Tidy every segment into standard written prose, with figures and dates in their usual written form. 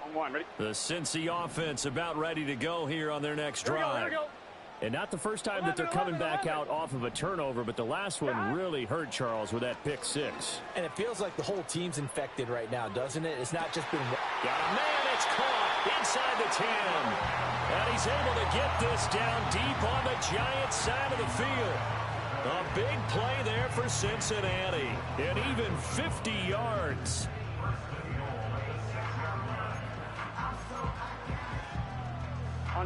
On one, ready? The Cincy offense about ready to go here on their next drive. Here we go. And not the first time that they're coming back out off of a turnover, but the last one really hurt Charles with that pick six. And it feels like the whole team's infected right now, doesn't it? It's not just been... Got a man, it's caught inside the 10. And he's able to get this down deep on the Giants side of the field. A big play there for Cincinnati. And even 50 yards.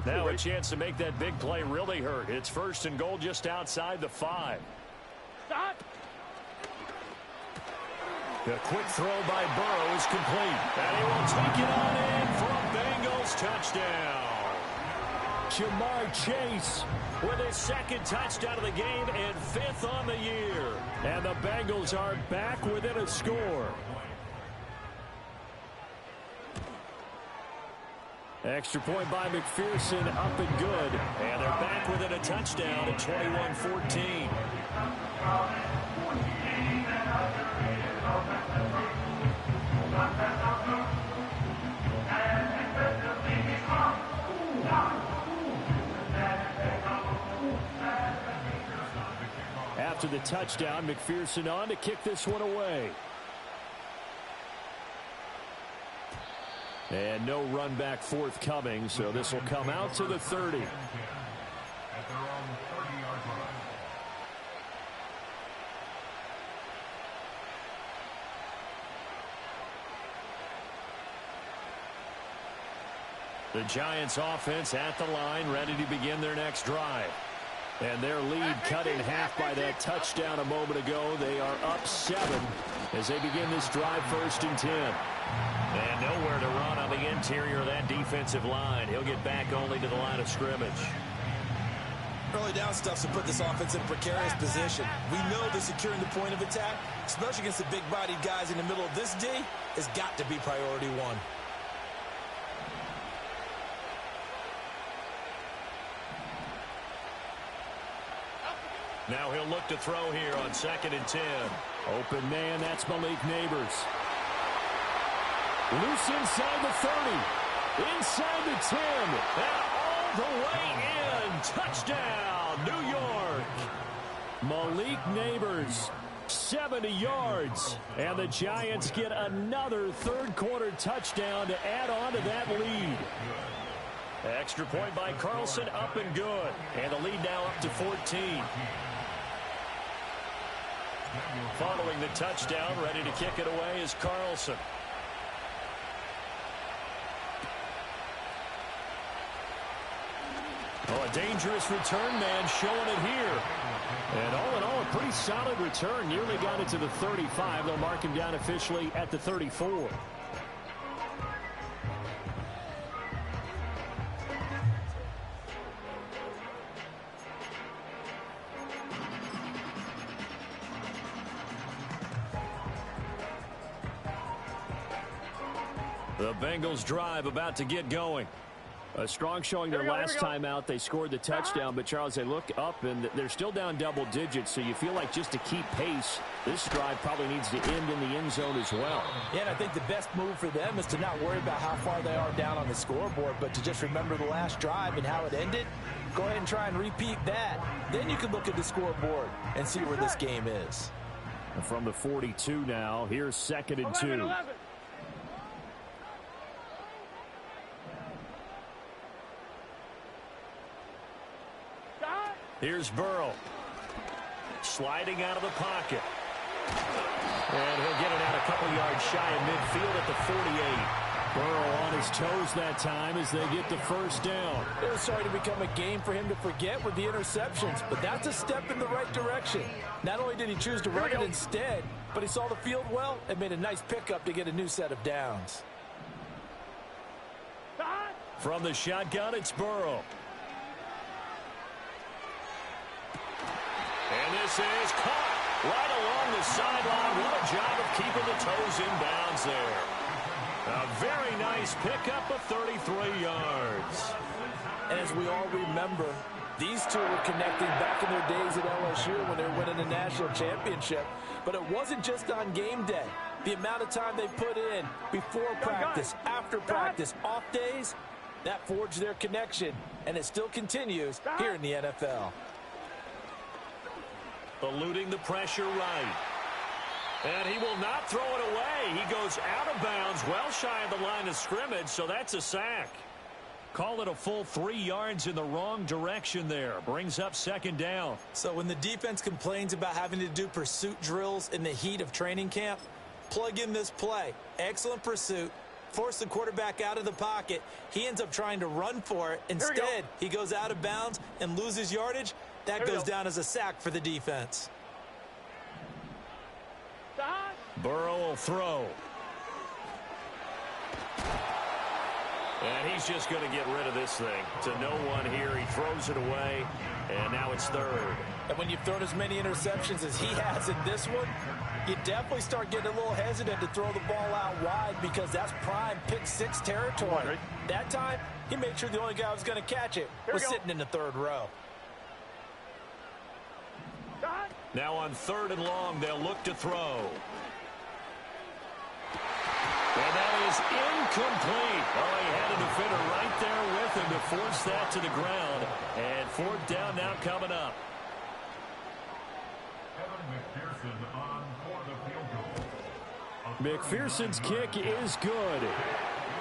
Now a chance to make that big play really hurt. It's 1st and goal just outside the 5. Stop. The quick throw by Burrow is complete. And he will take it on in for a Bengals touchdown. Jamar Chase with his 2nd touchdown of the game and 5th on the year. And the Bengals are back within a score. Extra point by McPherson, up and good. And they're back within a touchdown at 21-14. After the touchdown, McPherson on to kick this one away. And no run back forthcoming, so this will come out to the 30. The Giants offense at the line, ready to begin their next drive. And their lead cut in half by that touchdown a moment ago. They are up 7 as they begin this drive 1st and 10. And nowhere to run on the interior of that defensive line. He'll get back only to the line of scrimmage. Early down stuff to put this offense in a precarious position. We know that securing the point of attack, especially against the big-bodied guys in the middle of this D, has got to be priority 1. Now he'll look to throw here on 2nd and 10. Open man, that's Malik Neighbors. Loose inside the 30. Inside the 10. And all the way in. Touchdown, New York. Malik Neighbors, 70 yards. And the Giants get another 3rd quarter touchdown to add on to that lead. Extra point by Carlson, up and good. And the lead now up to 14. Following the touchdown, ready to kick it away is Carlson. Oh, a dangerous return man showing it here. And all in all, a pretty solid return. Nearly got it to the 35. They'll mark him down officially at the 34. The Bengals drive about to get going. A strong showing their last time out. They scored the touchdown, but Charles, they look up and they're still down double digits, so you feel like just to keep pace, this drive probably needs to end in the end zone as well. Yeah, and I think the best move for them is to not worry about how far they are down on the scoreboard, but to just remember the last drive and how it ended. Go ahead and try and repeat that. Then you can look at the scoreboard and see where this game is. And from the 42 now, here's 2nd and 2. Here's Burrow. Sliding out of the pocket. And he'll get it out a couple yards shy of midfield at the 48. Burrow on his toes that time as they get the 1st down. It was starting to become a game for him to forget with the interceptions, but that's a step in the right direction. Not only did he choose to run it instead, but he saw the field well and made a nice pickup to get a new set of downs. From the shotgun, it's Burrow. And this is caught right along the sideline. What a job of keeping the toes in bounds there. A very nice pickup of 33 yards. And as we all remember, these two were connecting back in their days at LSU when they were winning the national championship. But it wasn't just on game day. The amount of time they put in before practice, after practice, off days, that forged their connection, and it still continues here in the NFL. Eluding the pressure right. And he will not throw it away. He goes out of bounds, well shy of the line of scrimmage, so that's a sack. Call it a full 3 yards in the wrong direction there. Brings up second down. So when the defense complains about having to do pursuit drills in the heat of training camp, plug in this play. Excellent pursuit. Force the quarterback out of the pocket. He ends up trying to run for it. Instead, he goes out of bounds and loses yardage. That goes down as a sack for the defense. Burrow will throw. And he's just going to get rid of this thing. To no one here. He throws it away, and now it's third. And when you've thrown as many interceptions as he has in this one, you definitely start getting a little hesitant to throw the ball out wide because that's prime pick-6 territory. That time, he made sure the only guy who was going to catch it was sitting in the third row. Now on 3rd and long, they'll look to throw. And that is incomplete. Oh, he had a defender right there with him to force that to the ground. And 4th down now coming up. McPherson's kick is good.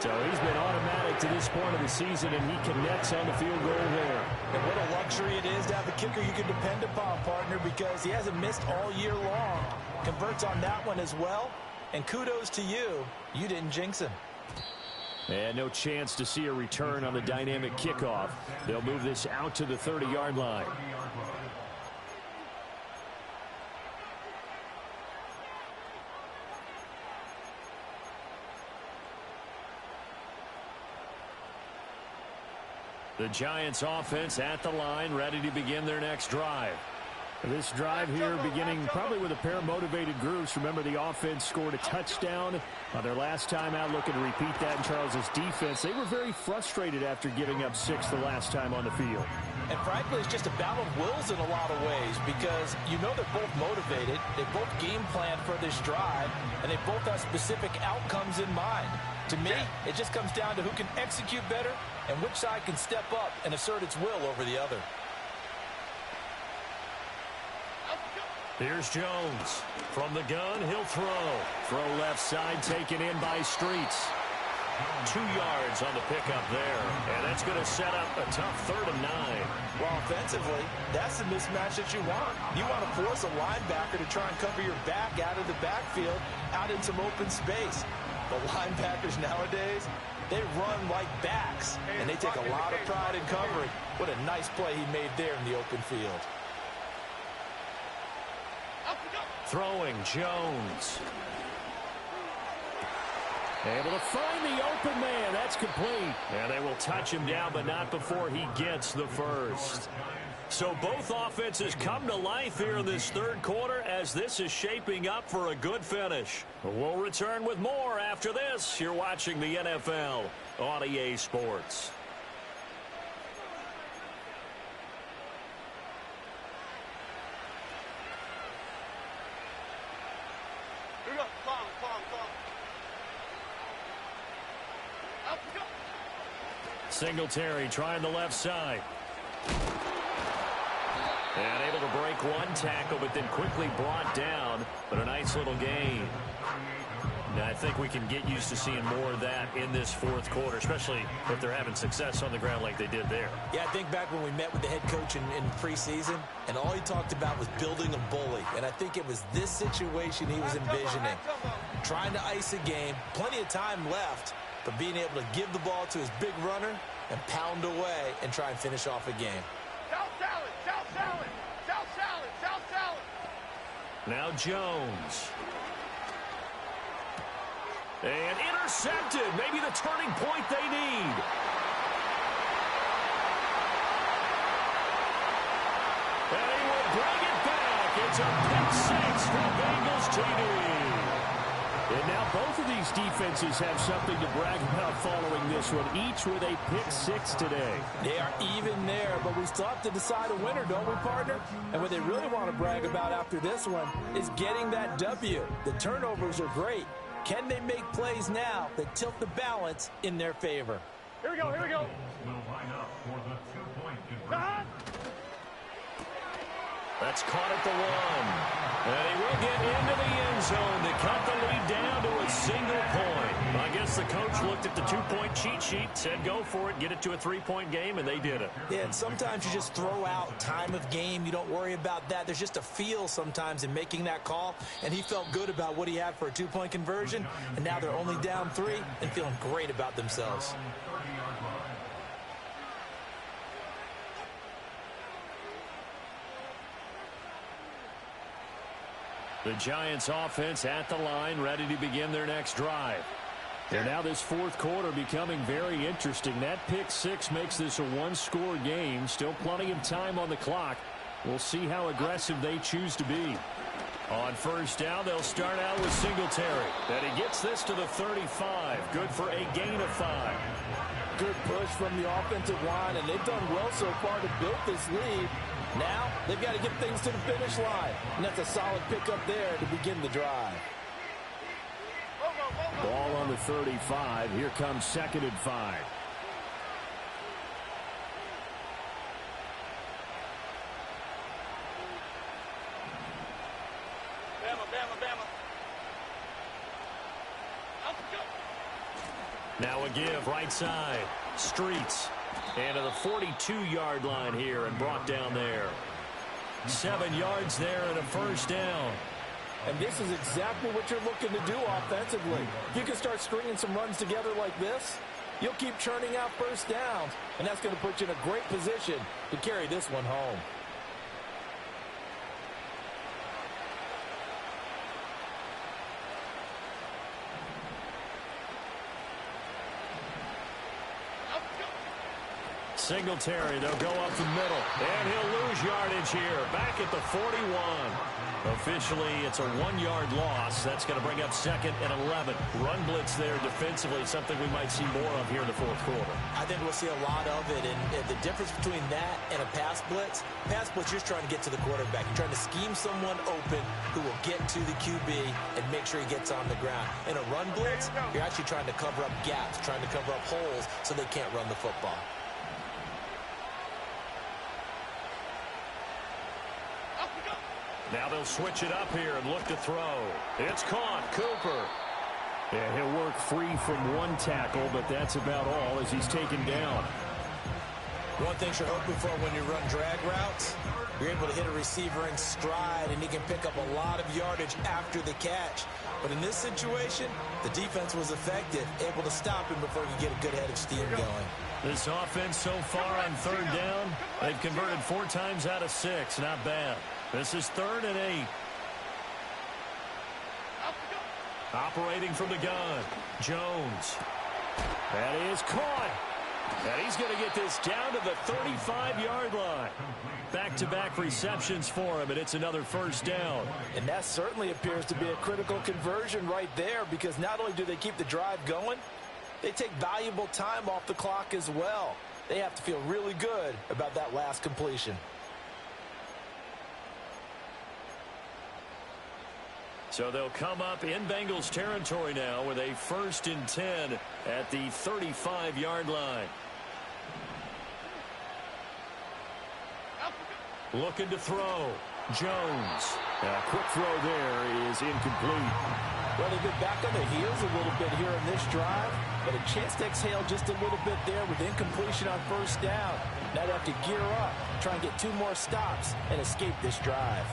So he's been automatic to this point of the season, and he connects on the field goal there. And what a luxury it is to have a kicker you can depend upon, partner, because he hasn't missed all year long. Converts on that one as well. And kudos to you. You didn't jinx him. And no chance to see a return on the dynamic kickoff. They'll move this out to the 30-yard line. The Giants offense at the line, ready to begin their next drive. This drive here beginning probably with a pair of motivated groups. Remember, the offense scored a touchdown on their last time out, looking to repeat that in Charles's defense. They were very frustrated after giving up 6 the last time on the field. And frankly, it's just a battle of wills in a lot of ways because you know they're both motivated. They both game plan for this drive, and they both have specific outcomes in mind. To me, it just comes down to who can execute better and which side can step up and assert its will over the other. Here's Jones. From the gun, he'll throw. Throw left side, taken in by Streets. 2 yards on the pickup there. And that's going to set up a tough 3rd and 9. Well, offensively, that's the mismatch that you want. You want to force a linebacker to try and cover your back out of the backfield, out in some open space. The linebackers nowadays, they run like backs, and they take a lot of pride in covering. What a nice play he made there in the open field. Throwing Jones. Able to find the open man. That's complete. And they will touch him down, but not before he gets the first. So both offenses come to life here in this 3rd quarter as this is shaping up for a good finish. We'll return with more after this. You're watching the NFL on EA Sports. Singletary trying the left side. And able to break one tackle, but then quickly brought down. But a nice little gain. Now, I think we can get used to seeing more of that in this 4th quarter, especially if they're having success on the ground like they did there. Yeah, I think back when we met with the head coach in preseason, and all he talked about was building a bully. And I think it was this situation he was envisioning. Trying to ice a game, plenty of time left, but being able to give the ball to his big runner and pound away and try and finish off a game. South salad, south salad, south salad, south salad. Now Jones. And intercepted. Maybe the turning point they need. And he will bring it back. It's a pick 6 for Bengals TV. And now both of these defenses have something to brag about following this one, each with a pick six today. They are even there, but we still have to decide a winner, don't we, partner? And what they really want to brag about after this one is getting that W. The turnovers are great. Can they make plays now that tilt the balance in their favor? Here we go, here we go. That's caught at the 1. And he will get into the end zone to cut the lead down to a single point. I guess the coach looked at the 2-point cheat sheet, said go for it, get it to a 3-point game, and they did it. Yeah, and sometimes you just throw out time of game. You don't worry about that. There's just a feel sometimes in making that call, and he felt good about what he had for a 2-point conversion, and now they're only down 3 and feeling great about themselves. The Giants offense at the line, ready to begin their next drive. And now this fourth quarter becoming very interesting. That pick six makes this a one-score game. Still plenty of time on the clock. We'll see how aggressive they choose to be. On first down, they'll start out with Singletary. And he gets this to the 35. Good for a gain of 5. Good push from the offensive line, and they've done well so far to build this lead. Now, they've got to get things to the finish line, and that's a solid pickup there to begin the drive. Ball on the 35. Here comes 2nd and 5. Now a give right side. Streets. And to the 42-yard line here and brought down there. 7 yards there and a first down. And this is exactly what you're looking to do offensively. If you can start stringing some runs together like this, you'll keep churning out first downs, and that's going to put you in a great position to carry this one home. Singletary, they'll go up the middle, and he'll lose yardage here, back at the 41. Officially, it's a 1-yard loss. That's going to bring up 2nd and 11. Run blitz there defensively, something we might see more of here in the fourth quarter. I think we'll see a lot of it, and the difference between that and a pass blitz, you're just trying to get to the quarterback. You're trying to scheme someone open who will get to the QB and make sure he gets on the ground. In a run blitz, you're actually trying to cover up gaps, trying to cover up holes so they can't run the football. Now they'll switch it up here and look to throw. It's caught. Cooper. Yeah, he'll work free from one tackle, but that's about all as he's taken down. One thing you're hoping for when you run drag routes, you're able to hit a receiver in stride, and he can pick up a lot of yardage after the catch. But in this situation, the defense was effective, able to stop him before he could get a good head of steam going. This offense so far on 3rd down, they've converted 4 times out of 6. Not bad. This is 3rd and 8. Operating from the gun, Jones. That is caught. And he's going to get this down to the 35-yard line. Back-to-back receptions for him, and it's another first down. And that certainly appears to be a critical conversion right there, because not only do they keep the drive going, they take valuable time off the clock as well. They have to feel really good about that last completion. So they'll come up in Bengals territory now with a 1st and 10 at the 35-yard line. Looking to throw. Jones. A quick throw there is incomplete. Well, they've been back on their heels a little bit here in this drive, but a chance to exhale just a little bit there with incompletion on first down. Now they have to gear up, try and get 2 more stops, and escape this drive.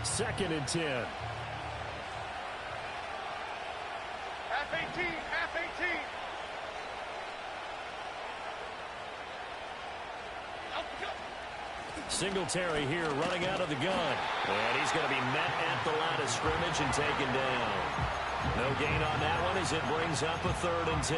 Second and 10. Half 18, half 18. Singletary here running out of the gun. And he's going to be met at the line of scrimmage and taken down. No gain on that one as it brings up a 3rd and 10.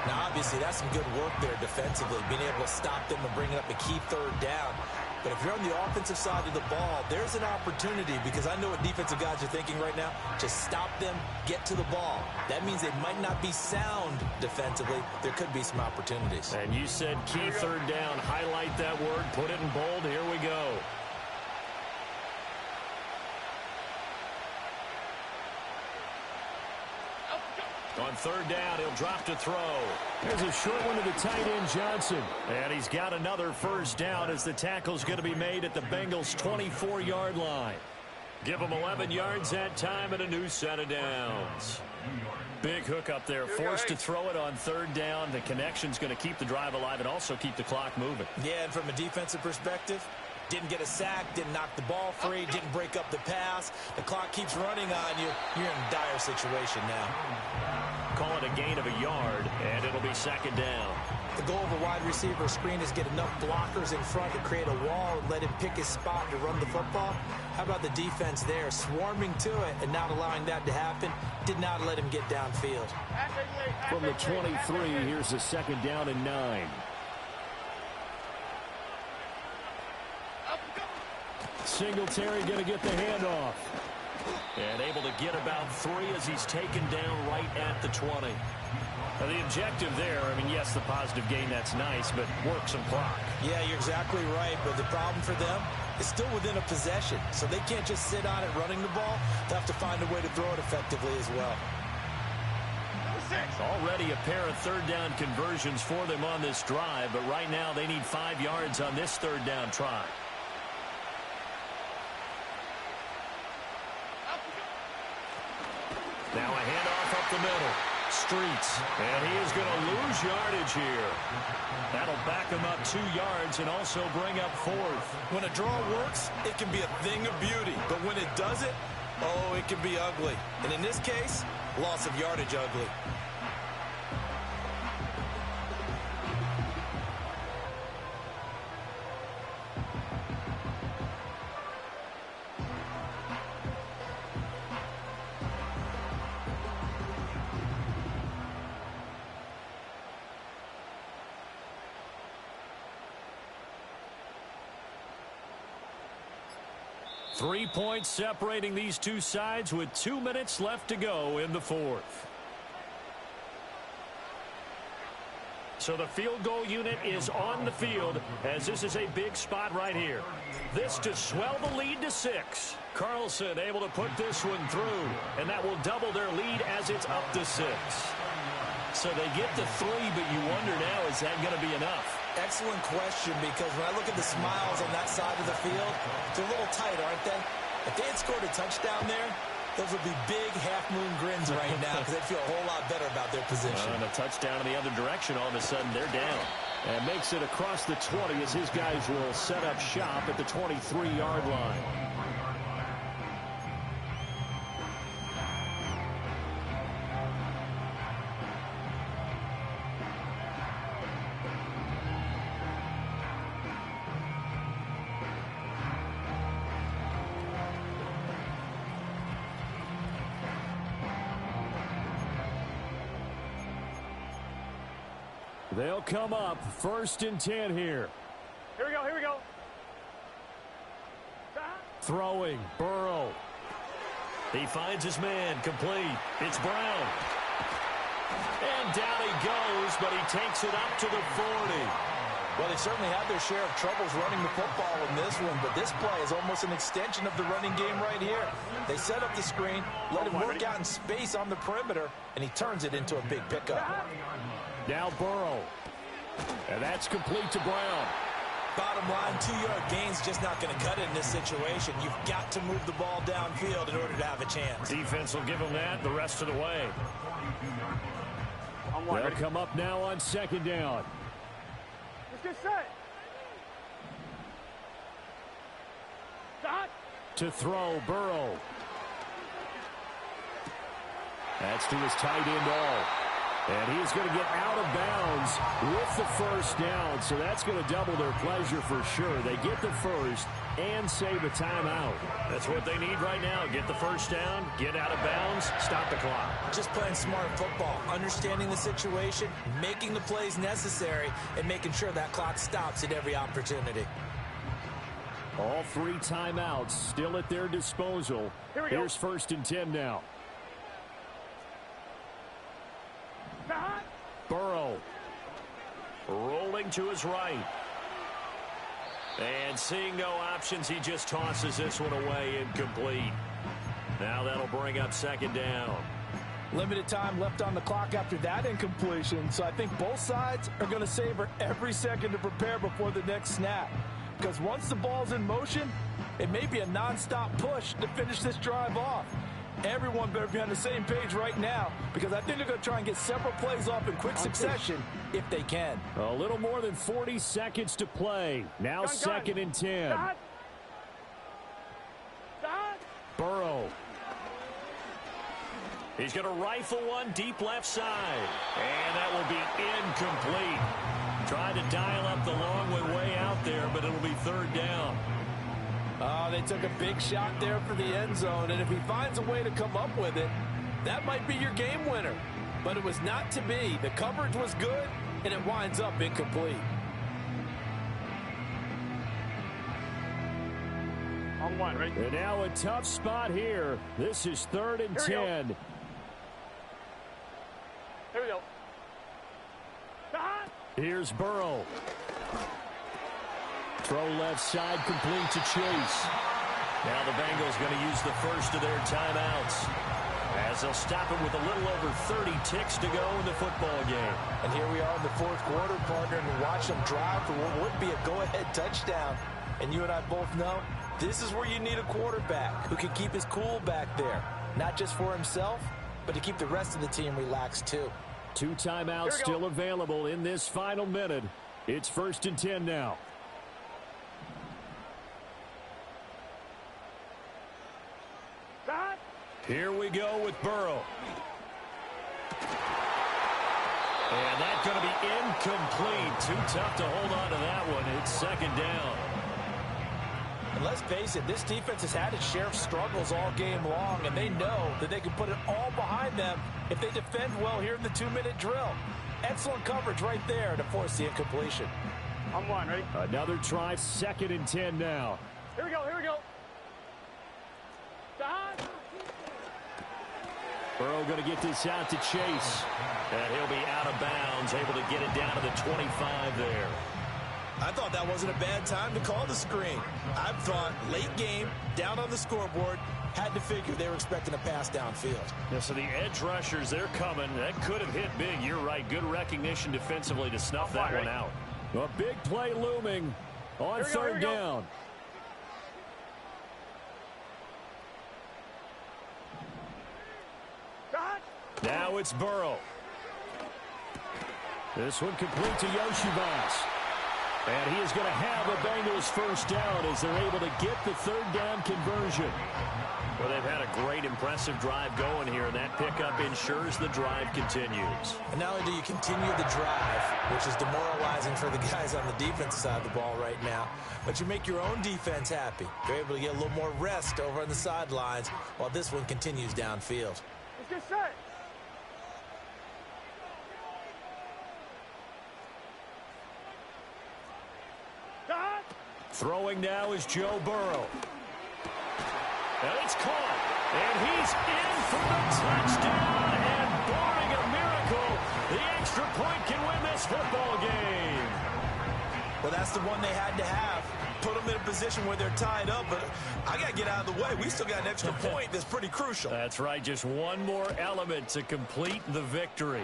Now, obviously, that's some good work there defensively, being able to stop them and bring up a key 3rd down. But if you're on the offensive side of the ball, there's an opportunity, because I know what defensive guys are thinking right now. Just stop them, get to the ball. That means they might not be sound defensively. There could be some opportunities. And you said key third down. Highlight that word. Put it in bold. Here we go. On third down, he'll drop to throw. There's a short one to the tight end, Johnson. And he's got another first down as the tackle's going to be made at the Bengals' 24-yard line. Give them 11 yards that time and a new set of downs. Big hook up there, forced to throw it on third down. The connection's going to keep the drive alive and also keep the clock moving. Yeah, and from a defensive perspective, didn't get a sack, didn't knock the ball free, didn't break up the pass. The clock keeps running on you. You're in a dire situation now. Call it a gain of a yard, and it'll be second down. The goal of a wide receiver screen is get enough blockers in front to create a wall and let him pick his spot to run the football. How about the defense there, swarming to it and not allowing that to happen? Did not let him get downfield. From the 23, here's a second down and 9. Singletary going to get the handoff. And able to get about 3 as he's taken down right at the 20. Now the objective there, I mean, yes, the positive gain, that's nice, but work some clock. Yeah, you're exactly right, but the problem for them is still within a possession, so they can't just sit on it running the ball. They have to find a way to throw it effectively as well. Already a pair of third down conversions for them on this drive, but right now they need 5 yards on this third down try. Now a handoff up the middle. Streets. And he is going to lose yardage here. That'll back him up 2 yards and also bring up 4th. When a draw works, it can be a thing of beauty. But when it doesn't, oh, it can be ugly. And in this case, loss of yardage ugly. Three points separating these two sides with 2 minutes left to go in the fourth. So the field goal unit is on the field as this is a big spot right here. This to swell the lead to 6. Carlson able to put this one through, and that will double their lead as it's up to 6. So they get the 3, but you wonder now, is that going to be enough? Excellent question, because when I look at the smiles on that side of the field, they're a little tight, aren't they? If they had scored a touchdown there, those would be big half-moon grins right now because they'd feel a whole lot better about their position. And a touchdown in the other direction, all of a sudden they're down. And makes it across the 20 as his guys will set up shop at the 23-yard line. They'll come up 1st and 10 here. Here we go, here we go. Throwing, Burrow. He finds his man, complete. It's Brown. And down he goes, but he takes it up to the 40. Well, they certainly had their share of troubles running the football in this one, but this play is almost an extension of the running game right here. They set up the screen, let him work out in space on the perimeter, and he turns it into a big pickup. Now Burrow. And that's complete to Brown. Bottom line, 2-yard gain's just not going to cut it in this situation. You've got to move the ball downfield in order to have a chance. Defense will give them that the rest of the way. They'll come up now on 2nd down. Let's get set. Stop. To throw, Burrow. That's to his tight end all. And he's going to get out of bounds with the first down. So that's going to double their pleasure for sure. They get the first and save a timeout. That's what they need right now. Get the first down, get out of bounds, stop the clock. Just playing smart football, understanding the situation, making the plays necessary, and making sure that clock stops at every opportunity. All 3 timeouts still at their disposal. Here's 1st and 10 now. Burrow. Rolling to his right. And seeing no options, he just tosses this one away, incomplete. Now that'll bring up 2nd down. Limited time left on the clock after that incompletion, so I think both sides are going to savor every second to prepare before the next snap. Because once the ball's in motion, it may be a nonstop push to finish this drive off. Everyone better be on the same page right now, because I think they're going to try and get several plays off in quick succession if they can. A little more than 40 seconds to play. Now 2nd and 10. Burrow. He's going to rifle one deep left side. And that will be incomplete. Trying to dial up the long way out there, but it'll be 3rd down. Oh, they took a big shot there for the end zone, and if he finds a way to come up with it, that might be your game winner. But it was not to be. The coverage was good, and it winds up incomplete. On 1, right? And now a tough spot here. This is 3rd and 10. Here we go. Here's Burrow. Throw left side, complete to Chase. Now the Bengals going to use the first of their timeouts, as they'll stop him with a little over 30 ticks to go in the football game. And here we are in the 4th quarter, partner, and we watch them drive for what would be a go-ahead touchdown. And you and I both know this is where you need a quarterback who can keep his cool back there, not just for himself, but to keep the rest of the team relaxed too. 2 timeouts still available in this final minute. It's 1st and 10 now. Here we go with Burrow. And that's going to be incomplete. Too tough to hold on to that one. It's 2nd down. And let's face it, this defense has had its share of struggles all game long, and they know that they can put it all behind them if they defend well here in the 2-minute drill. Excellent coverage right there to force the incompletion. On 1, ready? Another try, 2nd and 10 now. Here we go, here we go. Burrow going to get this out to Chase. And he'll be out of bounds, able to get it down to the 25 there. I thought that wasn't a bad time to call the screen. I thought late game, down on the scoreboard, had to figure they were expecting a pass downfield. Yeah, so the edge rushers, they're coming. That could have hit big. You're right. Good recognition defensively to snuff that one out. A big play looming on 3rd down. Now it's Burrow. This one complete to Yoshibas. And he is going to have a Bengals 1st down as they're able to get the 3rd down conversion. Well, they've had a great, impressive drive going here, and that pickup ensures the drive continues. And not only do you continue the drive, which is demoralizing for the guys on the defensive side of the ball right now, but you make your own defense happy. You're able to get a little more rest over on the sidelines while this one continues downfield. Let's get set. Throwing now is Joe Burrow. And it's caught. And he's in for the touchdown. And barring a miracle, the extra point can win this football game. Well, that's the one they had to have. Put them in a position where they're tied up, but I got to get out of the way. We still got an extra point that's pretty crucial. That's right. Just one more element to complete the victory.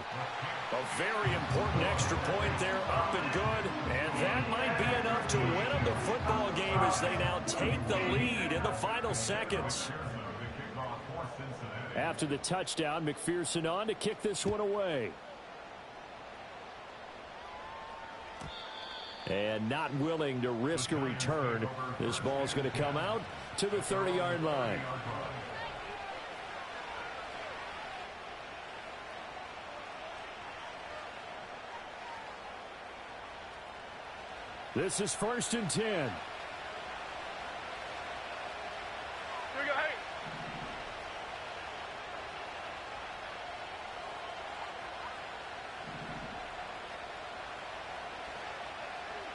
A very important extra point there, up and good. And that might be enough to win them the football game as they now take the lead in the final seconds. After the touchdown, McPherson on to kick this one away. And not willing to risk a return. This ball's going to come out to the 30-yard line. This is 1st and 10. Here we go, hey.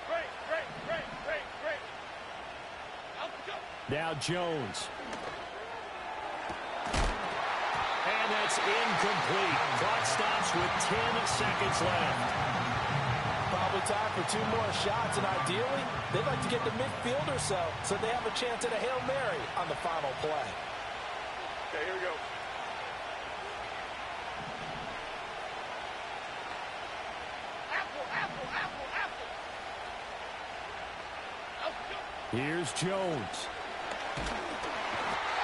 Great. Now Jones. And that's incomplete. Clock stops with 10 seconds left. Probably time for 2 more shots, and ideally, they'd like to get to midfield or so they have a chance at a Hail Mary on the final play. Okay, here we go. Apple, apple, apple, apple. Here's Jones.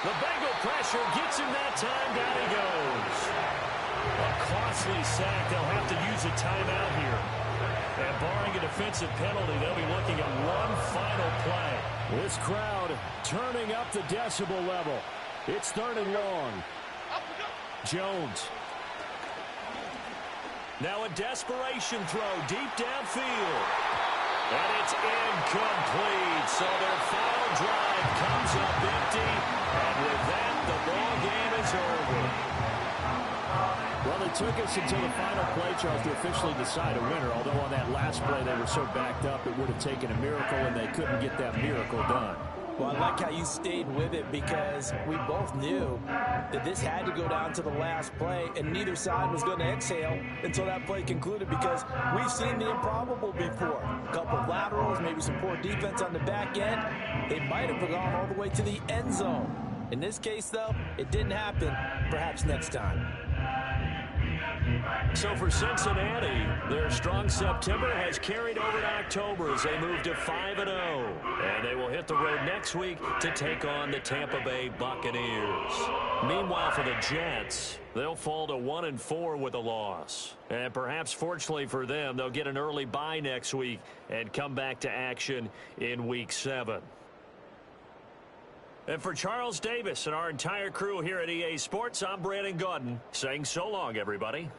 The Bengal pressure gets him that time. Down he goes. A costly sack. They'll have to use a timeout here. And barring a defensive penalty, they'll be looking at one final play. This crowd turning up the decibel level. It's 3rd and long. Jones. Now a desperation throw deep downfield. And it's incomplete. So their final drive comes up empty. And with that, the ball game is over. Well, it took us until the final play, Charles, to officially decide a winner. Although on that last play they were so backed up, it would have taken a miracle, and they couldn't get that miracle done. Well, I like how you stayed with it because we both knew that this had to go down to the last play, and neither side was going to exhale until that play concluded because we've seen the improbable before. A couple of laterals, maybe some poor defense on the back end. They might have gone all the way to the end zone. In this case, though, it didn't happen. Perhaps next time. So for Cincinnati, their strong September has carried over to October as they move to 5-0. And they will hit the road next week to take on the Tampa Bay Buccaneers. Meanwhile, for the Jets, they'll fall to 1-4 with a loss. And perhaps fortunately for them, they'll get an early bye next week and come back to action in Week 7. And for Charles Davis and our entire crew here at EA Sports, I'm Brandon Gaudin saying so long, everybody.